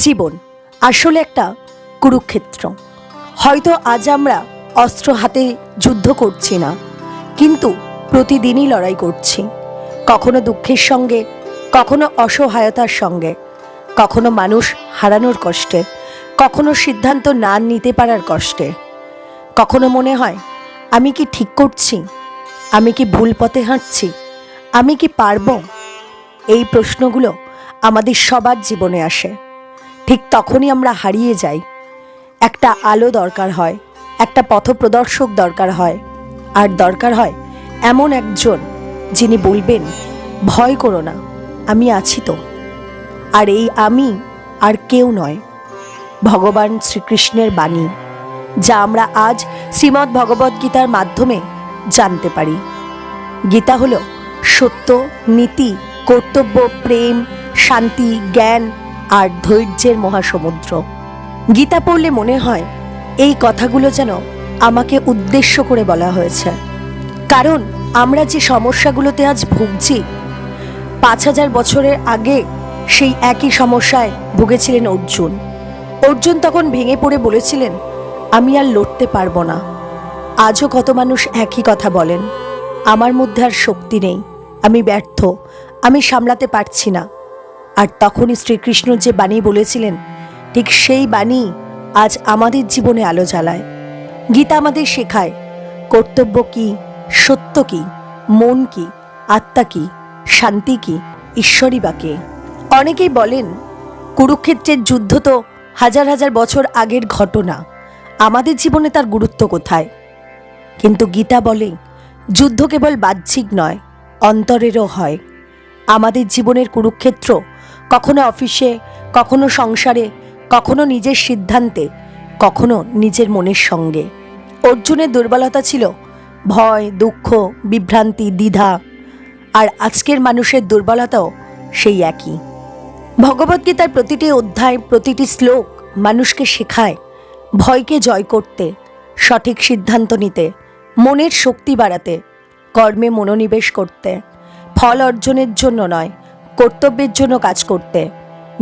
জীবন আসলে একটা কুরুক্ষেত্র। হয়তো আজ আমরা অস্ত্র হাতে যুদ্ধ করছি না, কিন্তু প্রতিদিনই লড়াই করছি। কখনো দুঃখের সঙ্গে, কখনো অসহায়তার সঙ্গে, কখনো মানুষ হারানোর কষ্টে, কখনো সিদ্ধান্ত না নিতে পারার কষ্টে। কখনো মনে হয়, আমি কি ঠিক করছি? আমি কি ভুল পথে হাঁটছি? আমি কি পারবো? এই প্রশ্নগুলো আমাদের সবার জীবনে আসে। ঠিক তখনই আমরা হারিয়ে যাই। একটা আলো দরকার হয়, একটা পথপ্রদর্শক দরকার হয়, আর দরকার হয় এমন একজন যিনি বলবেন, ভয় করো না, আমি আছি তো। আর এই আমি আর কেউ নয়, ভগবান শ্রীকৃষ্ণের বাণী, যা আমরা আজ শ্রীমদ্ ভগবদ্গীতার মাধ্যমে জানতে পারি। গীতা হলো সত্য, নীতি, কর্তব্য, প্রেম, শান্তি, জ্ঞান আর ধৈর্যের মহাসমুদ্র। গীতা পড়লে মনে হয় এই কথাগুলো যেন আমাকে উদ্দেশ্য করে বলা হয়েছে। কারণ আমরা যে সমস্যাগুলোতে আজ ভুগছি, ৫,০০০ বছরের আগে সেই একই সমস্যায় ভুগেছিলেন অর্জুন। অর্জুন তখন ভেঙে পড়ে বলেছিলেন, আমি আর লড়তে পারবো না। আজও কত মানুষ একই কথা বলেন, আমার মধ্যে আর শক্তি নেই, আমি ব্যর্থ, আমি সামলাতে পারছি না। আর তখনই শ্রীকৃষ্ণ যে বাণী বলেছিলেন, ঠিক সেই বাণী আজ আমাদের জীবনে আলো জ্বালায়। গীতা আমাদের শেখায় কর্তব্য কি, সত্য কি, মন কি, আত্মা কি, শান্তি কি, ঈশ্বরই বা কে। অনেকেই বলেন কুরুক্ষেত্রের যুদ্ধ তো হাজার হাজার বছর আগের ঘটনা, আমাদের জীবনে তার গুরুত্ব কোথায়? কিন্তু গীতা বলে যুদ্ধ কেবল বাহ্যিক নয়, অন্তরেরও হয়। আমাদের জীবনের কুরুক্ষেত্র কখনো অফিসে, কখনো সংসারে, কখনো নিজের সিদ্ধান্তে, কখনো নিজের মনের সঙ্গে। অর্জুনের দুর্বলতা ছিল ভয়, দুঃখ, বিভ্রান্তি, দ্বিধা। আর আজকের মানুষের দুর্বলতাও সেই একই। ভগবদ্গীতার প্রতিটি অধ্যায়, প্রতিটি শ্লোক মানুষকে শেখায় ভয়কে জয় করতে, সঠিক সিদ্ধান্ত নিতে, মনের শক্তি বাড়াতে, কর্মে মনোনিবেশ করতে, ফল অর্জনের জন্য নয়, কর্তব্যের জন্য কাজ করতে,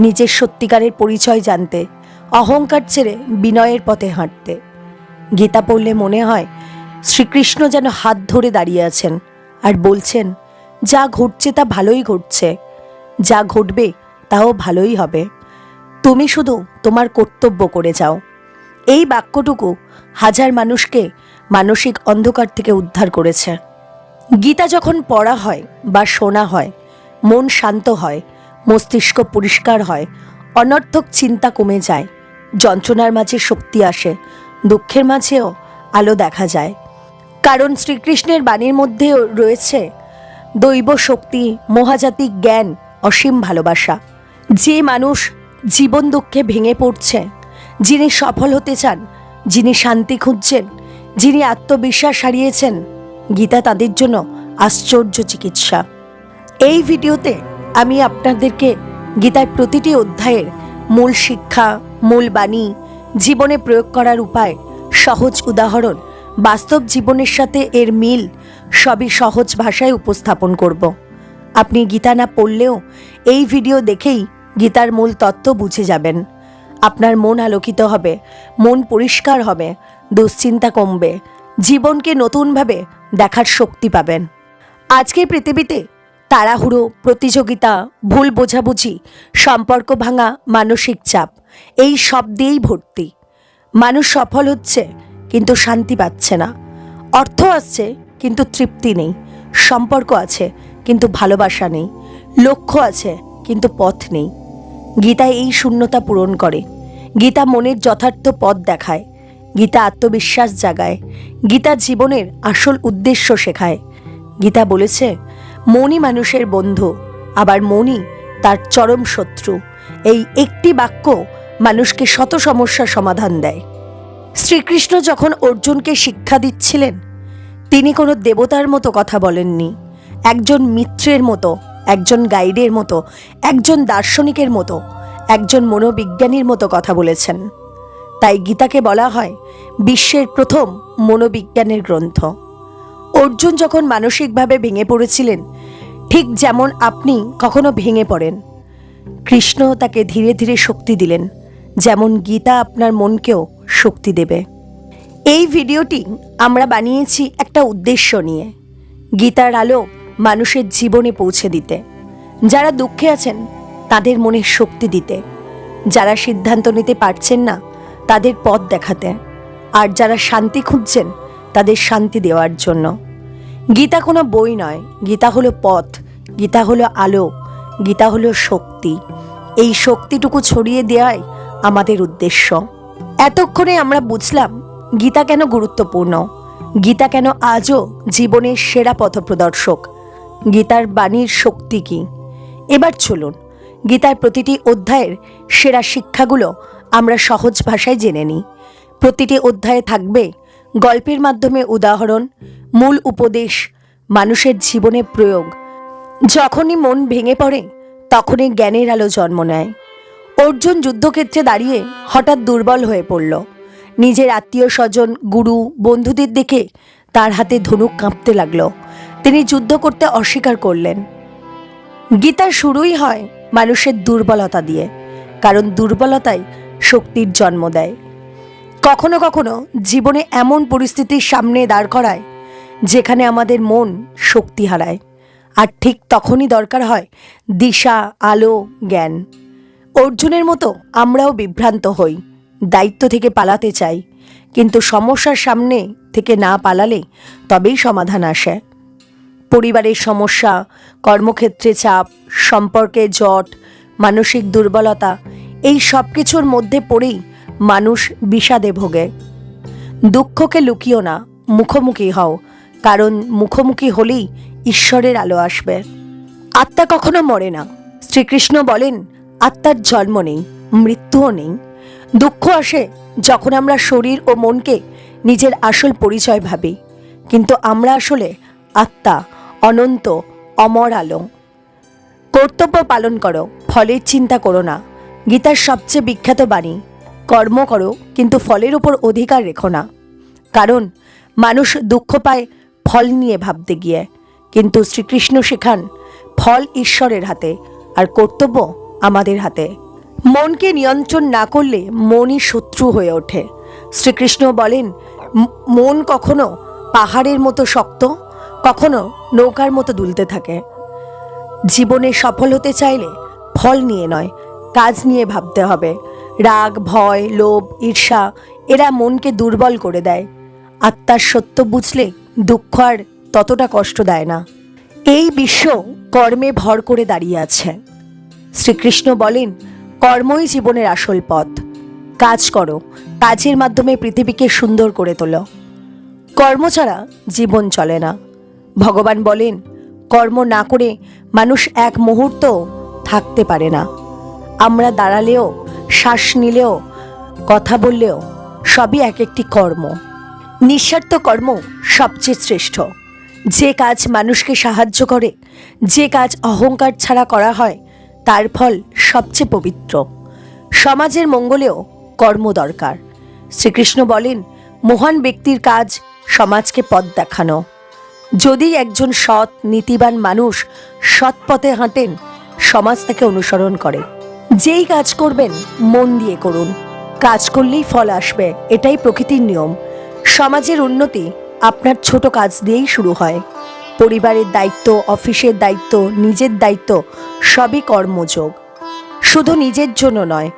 নিজের সত্যিকারের পরিচয় জানতে, অহংকার ছেড়ে বিনয়ের পথে হাঁটতে। গীতা পড়লে মনে হয় শ্রীকৃষ্ণ যেন হাত ধরে দাঁড়িয়ে আছেন আর বলছেন, যা ঘটছে তা ভালোই ঘটছে, যা ঘটবে তাও ভালোই হবে, তুমি শুধু তোমার কর্তব্য করে যাও। এই বাক্যটুকু হাজার মানুষকে মানসিক অন্ধকার থেকে উদ্ধার করেছে। গীতা যখন পড়া হয় বা শোনা হয়, মন শান্ত হয়, মস্তিষ্ক পরিষ্কার হয়, অনর্থক চিন্তা কমে যায়, যন্ত্রণার মাঝে শক্তি আসে, দুঃখের মাঝেও আলো দেখা যায়। কারণ শ্রীকৃষ্ণের বাণীর মধ্যেও রয়েছে দৈব শক্তি, মহাজাতিক জ্ঞান, অসীম ভালোবাসা। যে মানুষ জীবন দুঃখে ভেঙে পড়ছে, যিনি সফল হতে চান, যিনি শান্তি খুঁজছেন, যিনি আত্মবিশ্বাস হারিয়েছেন, গীতা তাদের জন্য আশ্চর্য চিকিৎসা। এই ভিডিওতে আমি আপনাদেরকে গীতার প্রতিটি অধ্যায়ের মূল শিক্ষা, মূল বাণী, জীবনে প্রয়োগ করার উপায়, সহজ উদাহরণ, বাস্তব জীবনের সাথে এর মিল সবই সহজ ভাষায় উপস্থাপন করব। আপনি গীতা না পড়লেও এই ভিডিও দেখেই গীতার মূল তত্ত্ব বুঝে যাবেন। আপনার মন আলোকিত হবে, মন পরিষ্কার হবে, দুশ্চিন্তা কমবে, জীবনকে নতুনভাবে দেখার শক্তি পাবেন। আজকের পৃথিবীতে তাড়াহুড়ো, প্রতিযোগিতা, ভুল বোঝাবুঝি, সম্পর্ক ভাঙা, মানসিক চাপ, এই সব দিয়েই ভর্তি। মানুষ সফল হচ্ছে কিন্তু শান্তি পাচ্ছে না, অর্থ আসছে কিন্তু তৃপ্তি নেই, সম্পর্ক আছে কিন্তু ভালোবাসা নেই, লক্ষ্য আছে কিন্তু পথ নেই। গীতা এই শূন্যতা পূরণ করে। গীতা মনের যথার্থ পথ দেখায়। গীতা আত্মবিশ্বাস জাগায়। গীতা জীবনের আসল উদ্দেশ্য শেখায়। গীতা বলেছে, মনই মানুষের বন্ধু, আবার মনই তার চরম শত্রু। এই একটি বাক্য মানুষকে শত সমস্যার সমাধান দেয়। শ্রীকৃষ্ণ যখন অর্জুনকে শিক্ষা দিচ্ছিলেন, তিনি কোনো দেবতার মতো কথা বলেননি, একজন মিত্রের মতো, একজন গাইডের মতো, একজন দার্শনিকের মতো, একজন মনোবিজ্ঞানীর মতো কথা বলেছেন। তাই গীতাকে বলা হয় বিশ্বের প্রথম মনোবিজ্ঞানের গ্রন্থ। অর্জুন যখন মানসিকভাবে ভেঙে পড়েছিলেন, ঠিক যেমন আপনি কখনো ভেঙে পড়েন, কৃষ্ণ তাকে ধীরে ধীরে শক্তি দিলেন, যেমন গীতা আপনার মনকেও শক্তি দেবে। এই ভিডিওটি আমরা বানিয়েছি একটা উদ্দেশ্য নিয়ে, গীতার আলো মানুষের জীবনে পৌঁছে দিতে, যারা দুঃখে আছেন তাদের মনে শক্তি দিতে, যারা সিদ্ধান্ত নিতে পারছেন না তাদের পথ দেখাতে, আর যারা শান্তি খুঁজছেন তাদের শান্তি দেওয়ার জন্য। গীতা কোনো বই নয়, গীতা হলো পথ, গীতা হলো আলো, গীতা হলো শক্তি। এই শক্তিটুকু ছড়িয়ে দেওয়াই আমাদের উদ্দেশ্য। এতক্ষণে আমরা বুঝলাম গীতা কেন গুরুত্বপূর্ণ, গীতা কেন আজও জীবনের সেরা পথপ্রদর্শক, গীতার বাণীর শক্তি কী। এবার চলুন গীতার প্রতিটি অধ্যায়ের সেরা শিক্ষাগুলো আমরা সহজ ভাষায় জেনে নিই। প্রতিটি অধ্যায়ে থাকবে গল্পের মাধ্যমে উদাহরণ, মূল উপদেশ, মানুষের জীবনে প্রয়োগ। যখনই মন ভেঙে পড়ে তখনই জ্ঞানের আলো জন্ম নেয়। অর্জুন যুদ্ধক্ষেত্রে দাঁড়িয়ে হঠাৎ দুর্বল হয়ে পড়ল। নিজের আত্মীয় স্বজন, গুরু, বন্ধুদের দেখে তার হাতে ধনুক কাঁপতে লাগলো। তিনি যুদ্ধ করতে অস্বীকার করলেন। গীতার শুরুই হয় মানুষের দুর্বলতা দিয়ে, কারণ দুর্বলতাই শক্তির জন্ম দেয়। কখনো কখনো জীবনে এমন পরিস্থিতির সামনে দাঁড় করায় যেখানে আমাদের মন শক্তি হারায়, আর ঠিক তখনই দরকার হয় দিশা, আলো, জ্ঞান। অর্জুনের মতো আমরাও বিভ্রান্ত হই, দায়িত্ব থেকে পালাতে চাই, কিন্তু সমস্যার সামনে থেকে না পালালে তবেই সমাধান আসে। পরিবারের সমস্যা, কর্মক্ষেত্রে চাপ, সম্পর্কে জট, মানসিক দুর্বলতা, এই সব কিছুর মধ্যে পড়েই মানুষ বিষাদে ভোগে। দুঃখকে লুকিও না, মুখোমুখি হও, কারণ মুখোমুখি হলেই ঈশ্বরের আলো আসবে। আত্মা কখনো মরে না। শ্রীকৃষ্ণ বলেন আত্মার জন্ম নেই, মৃত্যুও নেই। দুঃখ আসে যখন আমরা শরীর ও মনকে নিজের আসল পরিচয় ভাবি, কিন্তু আমরা আসলে আত্মা, অনন্ত, অমর আলো। কর্তব্য পালন করো, ফলের চিন্তা করো না। গীতার সবচেয়ে বিখ্যাত বাণী, কর্ম করো কিন্তু ফলের উপর অধিকার রেখো না। কারণ মানুষ দুঃখ পায় ফল নিয়ে ভাবতে গিয়ে, কিন্তু শ্রীকৃষ্ণ শেখান ফল ঈশ্বরের হাতে আর কর্তব্য আমাদের হাতে। মনকে নিয়ন্ত্রণ না করলে মনই শত্রু হয়ে ওঠে। শ্রীকৃষ্ণ বলেন মন কখনো পাহাড়ের মতো শক্ত, কখনো নৌকার মতো দুলতে থাকে। জীবনে সফল হতে চাইলে ফল নিয়ে নয়, কাজ নিয়ে ভাবতে হবে। রাগ, ভয়, লোভ, ঈর্ষা এরা মনকে দুর্বল করে দেয়। আত্মার সত্য বুঝলে দুঃখ আর ততটা কষ্ট দেয় না। এই বিশ্ব কর্মে ভর করে দাঁড়িয়ে আছে। শ্রীকৃষ্ণ বলেন কর্মই জীবনের আসল পথ। কাজ করো, কাজের মাধ্যমে পৃথিবীকে সুন্দর করে তোলো। কর্ম ছাড়া জীবন চলে না। ভগবান বলেন কর্ম না করে মানুষ এক মুহূর্ত থাকতে পারে না। আমরা দাঁড়ালেও, শ্বাস নিলেও, কথা বললেও সবই এক একটি কর্ম। নিঃস্বার্থ কর্ম সবচেয়ে শ্রেষ্ঠ। যে কাজ মানুষকে সাহায্য করে, যে কাজ অহংকার ছাড়া করা হয়, তার ফল সবচেয়ে পবিত্র। সমাজের মঙ্গলেও কর্ম দরকার। শ্রীকৃষ্ণ বলেন মহান ব্যক্তির কাজ সমাজকে পথ দেখানো। যদি একজন সৎ, নীতিবান মানুষ সৎ পথে হাঁটেন, সমাজ তাকে অনুসরণ করে। যেই কাজ করবেন মন দিয়ে করুন, কাজ করলেই ফল আসবে, এটাই প্রকৃতির নিয়ম। সমাজের উন্নতি আপনার ছোট কাজ দিয়েই শুরু হয়। পরিবারের দায়িত্ব, অফিসের দায়িত্ব, নিজের দায়িত্ব সবই কর্মযোগ। শুধু নিজের জন্য নয়,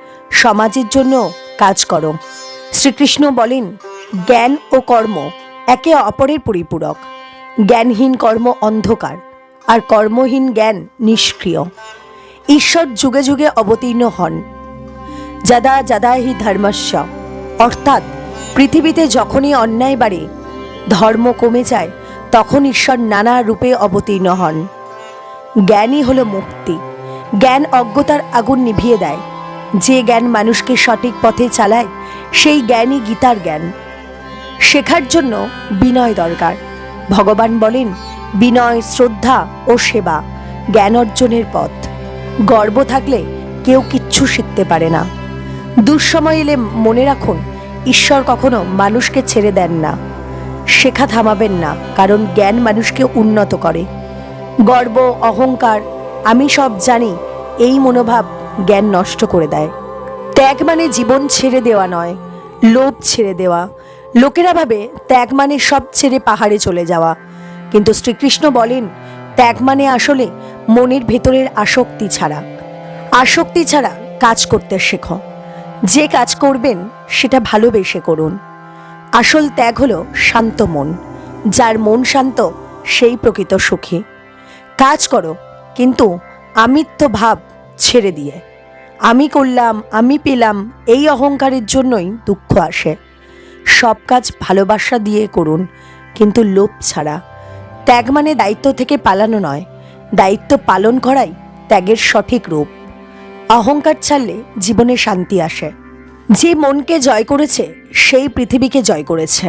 সমাজের জন্য কাজ করো। শ্রীকৃষ্ণ বলেন জ্ঞান ও কর্ম একে অপরের পরিপূরক। জ্ঞানহীন কর্ম অন্ধকার, আর কর্মহীন জ্ঞান নিষ্ক্রিয়। ঈশ্বর যুগে যুগে অবতীর্ণ হন। যদা যদা হি ধর্মস্য, অর্থাৎ পৃথিবীতে যখনই অন্যায় বাড়ে, ধর্ম কমে যায়, তখন ঈশ্বর নানা রূপে অবতীর্ণ হন। জ্ঞানই হলো মুক্তি। জ্ঞান অজ্ঞতার আগুন নিভিয়ে দেয়। যে জ্ঞান মানুষকে সঠিক পথে চালায়, সেই জ্ঞানই গীতার জ্ঞান। শেখার জন্য বিনয় দরকার। ভগবান বলেন বিনয়, শ্রদ্ধা ও সেবা জ্ঞান অর্জনের পথ। গর্ব থাকলে কেউ কিচ্ছু শিখতে পারে না। দুঃসময় এলে মনে রাখুন ঈশ্বর কখনো মানুষকে ছেড়ে দেন না। শেখা থামাবেন না, কারণ জ্ঞান মানুষকে উন্নত করে। গর্ব, অহংকার, আমি সব জানি, এই মনোভাব জ্ঞান নষ্ট করে দেয়। ত্যাগ মানে জীবন ছেড়ে দেওয়া নয়, লোভ ছেড়ে দেওয়া। লোকেরা ভাবে ত্যাগ মানে সব ছেড়ে পাহাড়ে চলে যাওয়া, কিন্তু শ্রীকৃষ্ণ বলেন ত্যাগ মানে আসলে মনের ভেতরের আসক্তি ছাড়া। আসক্তি ছাড়া কাজ করতে শেখো। যে কাজ করবেন সেটা ভালোবেসে করুন। আসল ত্যাগ হলো শান্ত মন। যার মন শান্ত সেই প্রকৃত সুখী। কাজ করো, কিন্তু আমিত্ব ভাব ছেড়ে দিয়ে। আমি করলাম, আমি পেলাম, এই অহংকারের জন্যই দুঃখ আসে। সব কাজ ভালোবাসা দিয়ে করুন, কিন্তু লোভ ছাড়া। ত্যাগ মানে দায়িত্ব থেকে পালানো নয়, দায়িত্ব পালন করাই ত্যাগের সঠিক রূপ। অহংকার ছাড়লে জীবনে শান্তি আসে। যে মনকে জয় করেছে সেই পৃথিবীকে জয় করেছে।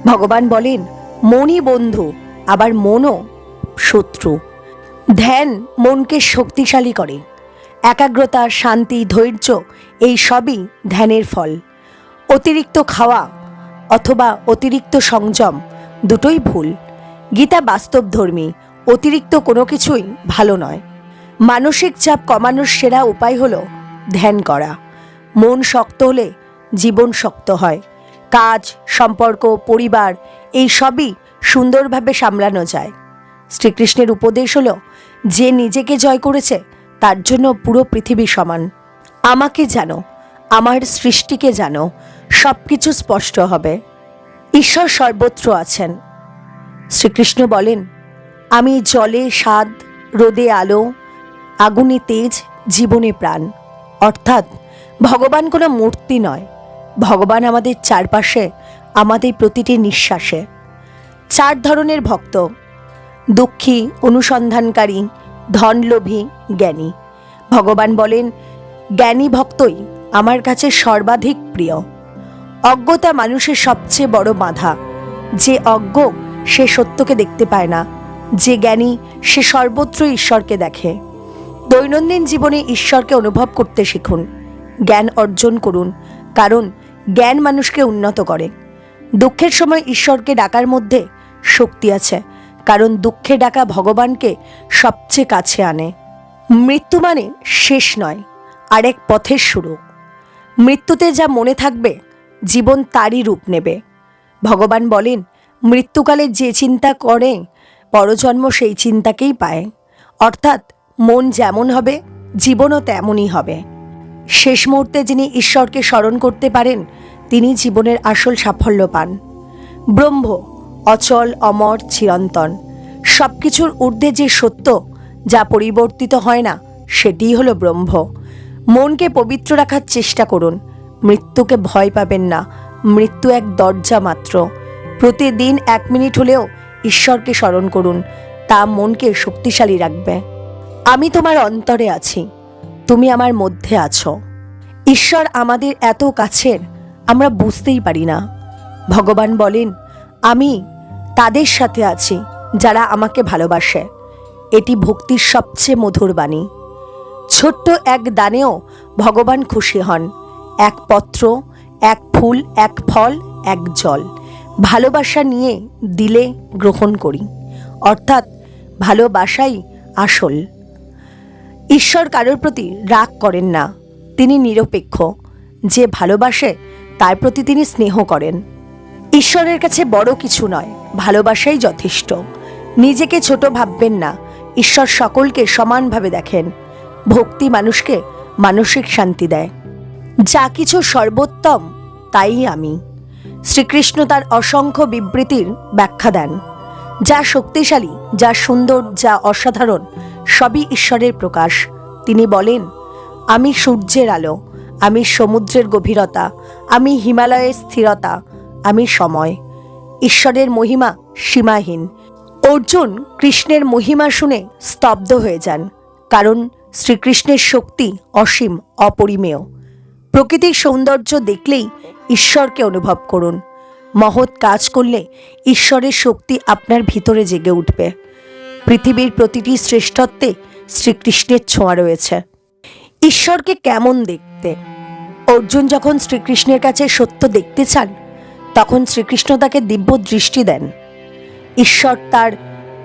ভগবান বলেন মনই বন্ধু, আবার মনও শত্রু। ধ্যান মনকে শক্তিশালী করে। একাগ্রতা, শান্তি, ধৈর্য এই সবই ধ্যানের ফল। অতিরিক্ত খাওয়া অথবা অতিরিক্ত সংযম দুটোই ভুল। গীতা বাস্তবধর্মী, অতিরিক্ত কোনো কিছুই ভালো নয়। মানসিক চাপ কমানোর সেরা উপায় হলো ধ্যান করা। মন শক্ত হলে জীবন শক্ত হয়। কাজ, সম্পর্ক, পরিবার এই সবই সুন্দরভাবে সামলানো যায়। শ্রীকৃষ্ণের উপদেশ হলো যে নিজেকে জয় করেছে তার জন্য পুরো পৃথিবী সমান। আমাকে জানো, আমার সৃষ্টিকে জানো, সব কিছু স্পষ্ট হবে। ঈশ্বর সর্বত্র আছেন। শ্রীকৃষ্ণ বলেন আমি জলে স্বাদ, রোদে আলো, আগুনে তেজ, জীবনে প্রাণ। অর্থাৎ ভগবান কোনো মূর্তি নয়, ভগবান আমাদের চারপাশে, আমাদের প্রতিটি নিঃশ্বাসে। 4 ধরনের ভক্ত: দুঃখী, অনুসন্ধানকারী, ধনলোভী, জ্ঞানী। ভগবান বলেন জ্ঞানী ভক্তই আমার কাছে সর্বাধিক প্রিয়। অজ্ঞতা মানুষের সবচেয়ে বড় বাধা। যে অজ্ঞ সে সত্যকে দেখতে পায় না, যে জ্ঞানী সে সর্বত্র ঈশ্বরকে দেখে। দৈনন্দিন জীবনে ঈশ্বরকে অনুভব করতে শিখুন, জ্ঞান অর্জন করুন, কারণ জ্ঞান মানুষকে উন্নত করে। দুঃখের সময় ঈশ্বরকে ডাকার মধ্যে শক্তি আছে, কারণ দুঃখে ডাকা ভগবানকে সবচেয়ে কাছে আনে। মৃত্যু মানে শেষ নয়, আরেক পথের শুরু। মৃত্যুতে যা মনে থাকবে জীবন তারই রূপ নেবে। ভগবান বলেন মৃত্যুকালে যে চিন্তা করে পরজন্ম সেই চিন্তাকেই পায়। অর্থাৎ মন যেমন হবে জীবনও তেমনই হবে। শেষ মুহূর্তে যিনি ঈশ্বরকে স্মরণ করতে পারেন তিনি জীবনের আসল সাফল্য পান। ব্রহ্ম অচল, অমর, চিরন্তন। সব কিছুর ঊর্ধ্বে যে সত্য, যা পরিবর্তিত হয় না, সেটিই হলো ব্রহ্ম। মনকে পবিত্র রাখার চেষ্টা করুন। মৃত্যুকে ভয় পাবেন না, মৃত্যু এক দরজা মাত্র। প্রতিদিন 1 মিনিট হলেও ঈশ্বরকে স্মরণ করুন, তা মনকে শক্তিশালী রাখবে। আমি তোমার অন্তরে আছি, তুমি আমার মধ্যে আছো। ঈশ্বর আমাদের এত কাছের, আমরা বুঝতেই পারি না। ভগবান বলেন আমি তাদের সাথে আছি যারা আমাকে ভালোবাসে। এটি ভক্তির সবচেয়ে মধুর বাণী। ছোট্ট এক দানেও ভগবান খুশি হন। 1 পত্র, 1 ফুল, 1 ফল, 1 জল। ভালোবাসা নিয়ে দিলে গ্রহণ করি, অর্থাৎ ভালোবাসাই আসল। ঈশ্বর কারোর প্রতি রাগ করেন না, তিনি নিরপেক্ষ। যে ভালোবাসে তার প্রতি তিনি স্নেহ করেন। ঈশ্বরের কাছে বড় কিছু নয়, ভালোবাসাই যথেষ্ট। নিজেকে ছোট ভাববেন না, ঈশ্বর সকলকে সমানভাবে দেখেন। ভক্তি মানুষকে মানসিক শান্তি দেয়। যা কিছু সর্বোত্তম তাই আমি। শ্রীকৃষ্ণ তার অসংখ্য বিবৃতির ব্যাখ্যা দেন। যা শক্তিশালী, যা সুন্দর, যা অসাধারণ, সবই ঈশ্বরের প্রকাশ। তিনি বলেন আমি সূর্যের আলো, আমি সমুদ্রের গভীরতা, আমি হিমালয়ের স্থিরতা, আমি সময়। ঈশ্বরের মহিমা সীমাহীন। অর্জুন কৃষ্ণের মহিমা শুনে স্তব্ধ হয়ে যান, কারণ শ্রীকৃষ্ণের শক্তি অসীম, অপরিমেয়। প্রকৃতির সৌন্দর্য দেখলেই ঈশ্বরকে অনুভব করুন। মহৎ কাজ করলে ঈশ্বরের শক্তি আপনার ভিতরে জেগে উঠবে। পৃথিবীর প্রতিটি শ্রেষ্ঠত্বে শ্রীকৃষ্ণের ছোঁয়া রয়েছে। ঈশ্বরকে কেমন দেখতে? অর্জুন যখন শ্রীকৃষ্ণের কাছে সত্য দেখতে চান, তখন শ্রীকৃষ্ণ তাকে দিব্য দৃষ্টি দেন। ঈশ্বর তার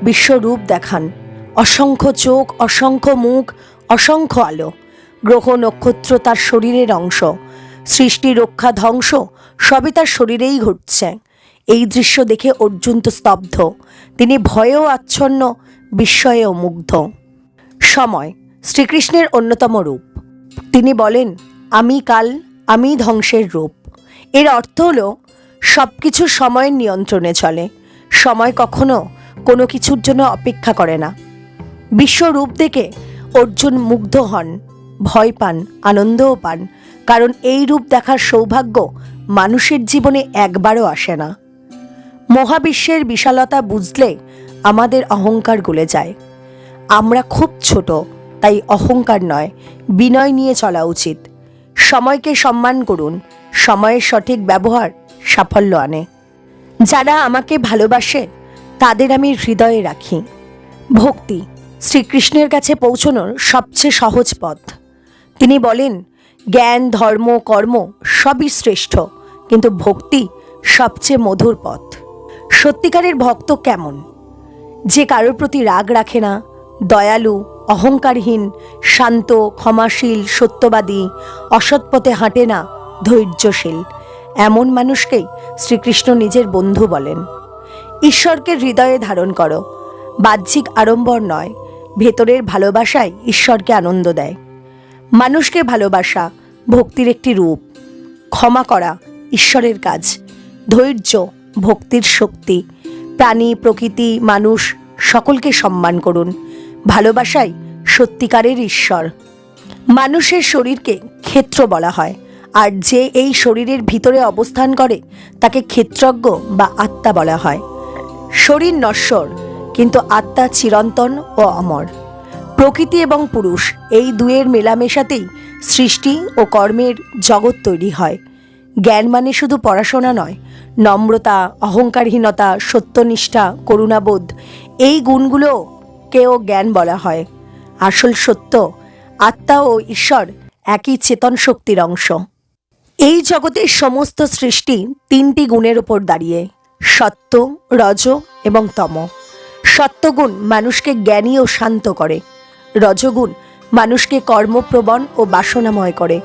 বিশ্বরূপ দেখান। অসংখ্য চোখ, অসংখ্য মুখ, অসংখ্য আলো। গ্রহ নক্ষত্র তার শরীরের অংশ, সৃষ্টি রক্ষা ধ্বংস সবই তার শরীরেই ঘটছে। এই দৃশ্য দেখে অর্জুন তো স্তব্ধ, তিনি ভয়েও আচ্ছন্ন, বিস্ময়েও মুগ্ধ। সময় শ্রীকৃষ্ণের অন্যতম রূপ। তিনি বলেন, আমি কাল, আমি ধ্বংসের রূপ। এর অর্থ হল সব কিছু সময়ের নিয়ন্ত্রণে চলে, সময় কখনো কোনো কিছুর জন্য অপেক্ষা করে না। বিশ্বরূপ দেখে অর্জুন মুগ্ধ হন, ভয় পান, আনন্দও পান, কারণ এই রূপ দেখার সৌভাগ্য মানুষের জীবনে একবারও আসে না। মহাবিশ্বের বিশালতা বুঝলে আমাদের অহংকার গলে যায়। আমরা খুব ছোট, তাই অহংকার নয়, বিনয় নিয়ে চলা উচিত। সময়কে সম্মান করুন, সময়ের সঠিক ব্যবহার সাফল্য আনে। যারা আমাকে ভালোবাসে তাদের আমি হৃদয়ে রাখি। ভক্তি শ্রীকৃষ্ণের কাছে পৌঁছনোর সবচেয়ে সহজ পথ। তিনি বলেন, জ্ঞান, ধর্ম, কর্ম সবই শ্রেষ্ঠ, কিন্তু ভক্তি সবচেয়ে মধুর পথ। সত্যিকারের ভক্ত কেমন? যে কারোর প্রতি রাগ রাখে না, দয়ালু, অহংকারহীন, শান্ত, ক্ষমাশীল, সত্যবাদী, অসৎ পথে হাঁটে না, ধৈর্যশীল। এমন মানুষকেই শ্রীকৃষ্ণ নিজের বন্ধু বলেন। ঈশ্বরকে হৃদয়ে ধারণ করো। বাহ্যিক আড়ম্বর নয়, ভেতরের ভালোবাসায় ঈশ্বরকে আনন্দ দেয়। মানুষকে ভালোবাসা ভক্তির একটি রূপ। ক্ষমা করা ঈশ্বরের কাজ। ধৈর্য ভক্তির শক্তি। প্রাণী, প্রকৃতি, মানুষ সকলকে সম্মান করুন। ভালোবাসাই সত্যিকারের ঈশ্বর। মানুষের শরীরকে ক্ষেত্র বলা হয়, আর যে এই শরীরের ভিতরে অবস্থান করে তাকে ক্ষেত্রজ্ঞ বা আত্মা বলা হয়। শরীর নশ্বর, কিন্তু আত্মা চিরন্তন ও অমর। প্রকৃতি এবং পুরুষ এই দুয়ের মেলামেশাতেই সৃষ্টি ও কর্মের জগৎ তৈরি হয়। জ্ঞান মানে শুধু পড়াশোনা নয়, নম্রতা, অহংকারহীনতা, সত্যনিষ্ঠা, করুণাবোধ, এই গুণগুলোকেও জ্ঞান বলা হয়। আসল সত্য, আত্মা ও ঈশ্বর একই চেতন শক্তির অংশ। এই জগতের সমস্ত সৃষ্টি তিনটি গুণের উপর দাঁড়িয়ে, সত্য, রজ এবং তম। সত্যগুণ মানুষকে জ্ঞানী ও শান্ত করে। রজগুণ মানুষকে কর্মপ্রবণ ও বাসনাময় করে।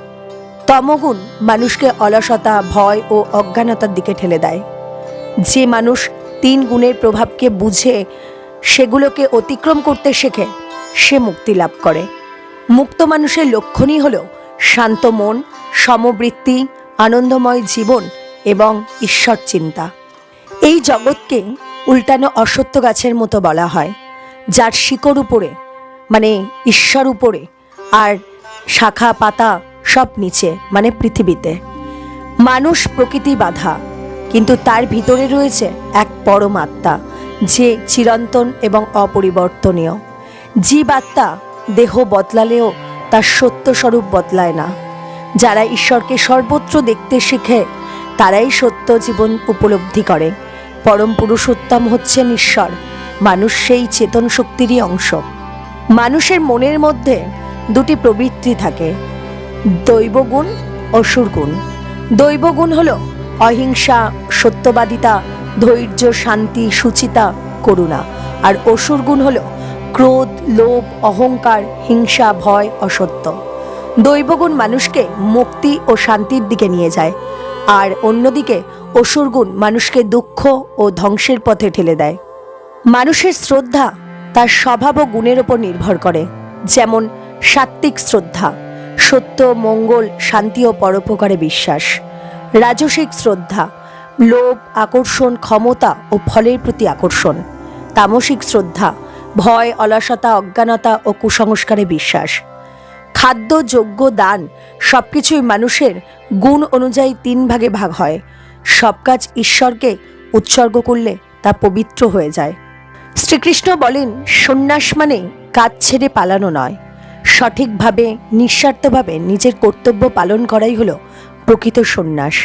তমগুণ মানুষকে অলসতা, ভয় ও অজ্ঞানতার দিকে ঠেলে দেয়। যে মানুষ তিন গুণের প্রভাবকে বুঝে সেগুলোকে অতিক্রম করতে শেখে, সে মুক্তি লাভ করে। মুক্ত মানুষের লক্ষণই হল শান্ত মন, সমবৃত্তি, আনন্দময় জীবন এবং ঈশ্বর চিন্তা। এই জগৎকে উল্টানো অসত্য গাছের মতো বলা হয়, যার শিকড় উপরে মানে ঈশ্বর উপরে, আর শাখা পাতা সব নিচে মানে পৃথিবীতে। মানুষ প্রকৃতি বাধা, কিন্তু তার ভিতরে রয়েছে এক পরমাত্মা, যে চিরন্তন এবং অপরিবর্তনীয়। জীবাত্মা দেহ বদলালেও তার সত্য স্বরূপ বদলায় না। যারা ঈশ্বরকে সর্বত্র দেখতে শিখে তারাই সত্য জীবন উপলব্ধি করে। পরম পুরুষোত্তম হচ্ছেন ঈশ্বর, মানুষ সেই চেতন শক্তিরই অংশ। মানুষের মনের মধ্যে দুটি প্রবৃত্তি থাকে, দৈবগুণ, অসুরগুণ। দৈবগুণ হল অহিংসা, সত্যবাদিতা, ধৈর্য, শান্তি, সুচিতা, করুণা। আর অসুরগুণ হল ক্রোধ, লোভ, অহংকার, হিংসা, ভয়, অসত্য। দৈবগুণ মানুষকে মুক্তি ও শান্তির দিকে নিয়ে যায়, আর অন্যদিকে অসুরগুণ মানুষকে দুঃখ ও ধ্বংসের পথে ঠেলে দেয়। মানুষের শ্রদ্ধা তার স্বভাব ও গুণের ওপর নির্ভর করে। যেমন সাত্ত্বিক শ্রদ্ধা, সত্য, মঙ্গল, শান্তি ও পরোপকারে বিশ্বাস। রাজসিক শ্রদ্ধা, লোভ, আকর্ষণ, ক্ষমতা ও ফলের প্রতি আকর্ষণ। তামসিক শ্রদ্ধা, ভয়, অলসতা, অজ্ঞানতা ও কুসংস্কারে বিশ্বাস। খাদ্য, যজ্ঞ, দান সবকিছুই মানুষের গুণ অনুযায়ী তিন ভাগে ভাগ হয়। সব কাজ ঈশ্বরকে উৎসর্গ করলে তা পবিত্র হয়ে যায়। শ্রীকৃষ্ণ বলেন, সন্ন্যাস মানে কাজ ছেড়ে পালানো নয়, সঠিকভাবে নিঃস্বার্থভাবে নিজের কর্তব্য পালন করাই হলো প্রকৃত সন্ন্যাস।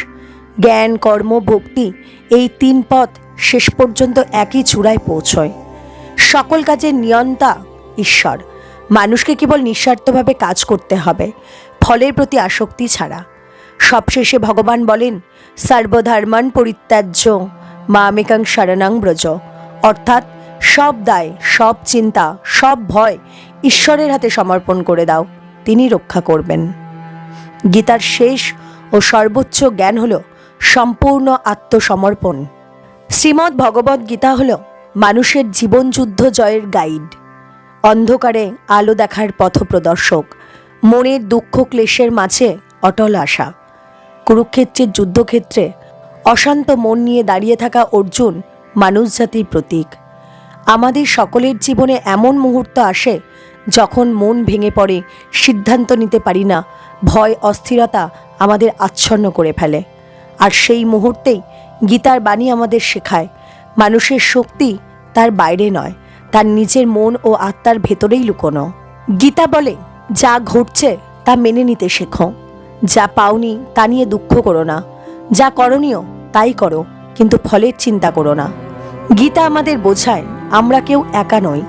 জ্ঞান, কর্ম, ভক্তি এই তিন পথ শেষ পর্যন্ত একই চূড়ায় পৌঁছয়। সকল কাজের নিয়ন্তা ঈশ্বর। মানুষকে কেবল নিঃস্বার্থভাবে কাজ করতে হবে, ফলের প্রতি আসক্তি ছাড়া। সবশেষে ভগবান বলেন, সর্বধর্মান পরিত্যাজ্য মামেকং শরণং ব্রজ। অর্থাৎ সব দায়, সব চিন্তা, সব ভয় ঈশ্বরের হাতে সমর্পণ করে দাও, তিনি রক্ষা করবেন। গীতার শেষ ও সর্বোচ্চ জ্ঞান হল সম্পূর্ণ আত্মসমর্পণ। শ্রীমদ্ ভগবদ্ গীতা হল মানুষের জীবনযুদ্ধ জয়ের গাইড, অন্ধকারে আলো দেখার পথপ্রদর্শক, মনের দুঃখ ক্লেশের মাঝে অটল আশা। কুরুক্ষেত্রের যুদ্ধক্ষেত্রে অশান্ত মন নিয়ে দাঁড়িয়ে থাকা অর্জুন মানুষজাতির প্রতীক। আমাদের সকলের জীবনে এমন মুহূর্ত আসে যখন মন ভেঙে পড়ে, সিদ্ধান্ত নিতে পারি না, ভয় অস্থিরতা আমাদের আচ্ছন্ন করে ফেলে। আর সেই মুহূর্তেই গীতার বাণী আমাদের শেখায় মানুষের শক্তি তার বাইরে নয়, তার নিজের মন ও আত্মার ভেতরেই লুকোনো। গীতা বলে, যা ঘটছে তা মেনে নিতে শেখো, যা পাওনি তা নিয়ে দুঃখ করো না, যা করণীয় তাই করো, কিন্তু ফলের চিন্তা করো না। গীতা আমাদের বোঝায় আমরা কেউ একা নই।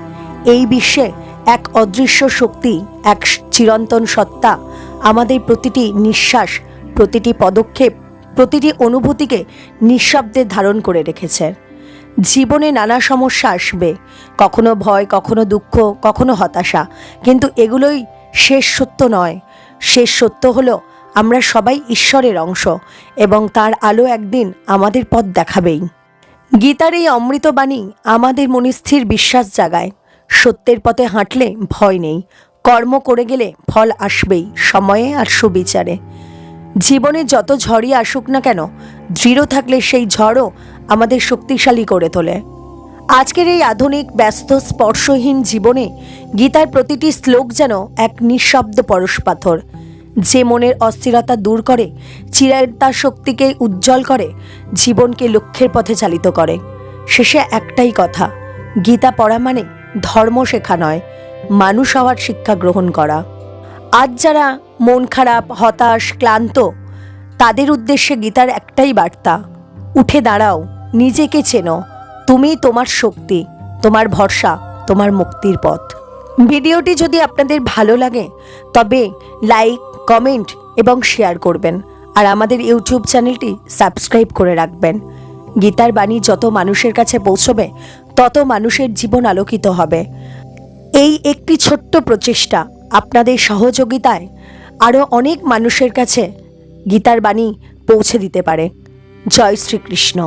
এই বিশ্বে এক অদৃশ্য শক্তি, এক চিরন্তন সত্তা আমাদের প্রতিটি নিঃশ্বাস, প্রতিটি পদক্ষেপ, প্রতিটি অনুভূতিকে নিঃশব্দে ধারণ করে রেখেছে। জীবনে নানা সমস্যা আসবে, কখনো ভয়, কখনো দুঃখ, কখনো হতাশা, কিন্তু এগুলোই শেষ সত্য নয়। শেষ সত্য হলো আমরা সবাই ঈশ্বরের অংশ এবং তার আলো একদিন আমাদের পথ দেখাবেই। গীতার এই অমৃতবাণী আমাদের মনে স্থির বিশ্বাস জাগায়, সত্যের পথে হাঁটলে ভয় নেই, কর্ম করে গেলে ফল আসবেই, সময়ে আর সুবিচারে। জীবনে যত ঝড়ই আসুক না কেন, দৃঢ় থাকলে সেই ঝড়ও আমাদের শক্তিশালী করে তোলে। আজকের এই আধুনিক ব্যস্ত স্পর্শহীন জীবনে গীতার প্রতিটি শ্লোক যেন এক নিঃশব্দ পরশপাথর, যে মনের অস্থিরতা দূর করে, চিরতার শক্তিকে উজ্জ্বল করে, জীবনকে লক্ষ্যের পথে চালিত করে। শেষে একটাই কথা, গীতা পড়া মানে ধর্ম শেখা নয়, মানুষ হওয়ার শিক্ষা গ্রহণ করা। আজ যারা মন খারাপ, হতাশ, ক্লান্ত, তাদের উদ্দেশ্যে গীতার একটাই বার্তা, উঠে দাঁড়াও, নিজেকে চেনো, তুমি তোমার শক্তি, তোমার ভরসা, তোমার মুক্তির পথ। ভিডিওটি যদি আপনাদের ভালো লাগে তবে লাইক, কমেন্ট এবং শেয়ার করবেন, আর আমাদের ইউটিউব চ্যানেলটি সাবস্ক্রাইব করে রাখবেন। গীতার বাণী যত মানুষের কাছে পৌঁছবে তত মানুষের জীবন আলোকিত হবে। এই একটি ছোট্ট প্রচেষ্টা, আপনাদের সহযোগিতায় আরও অনেক মানুষের কাছে গীতার বাণী পৌঁছে দিতে পারে। জয় শ্রীকৃষ্ণ।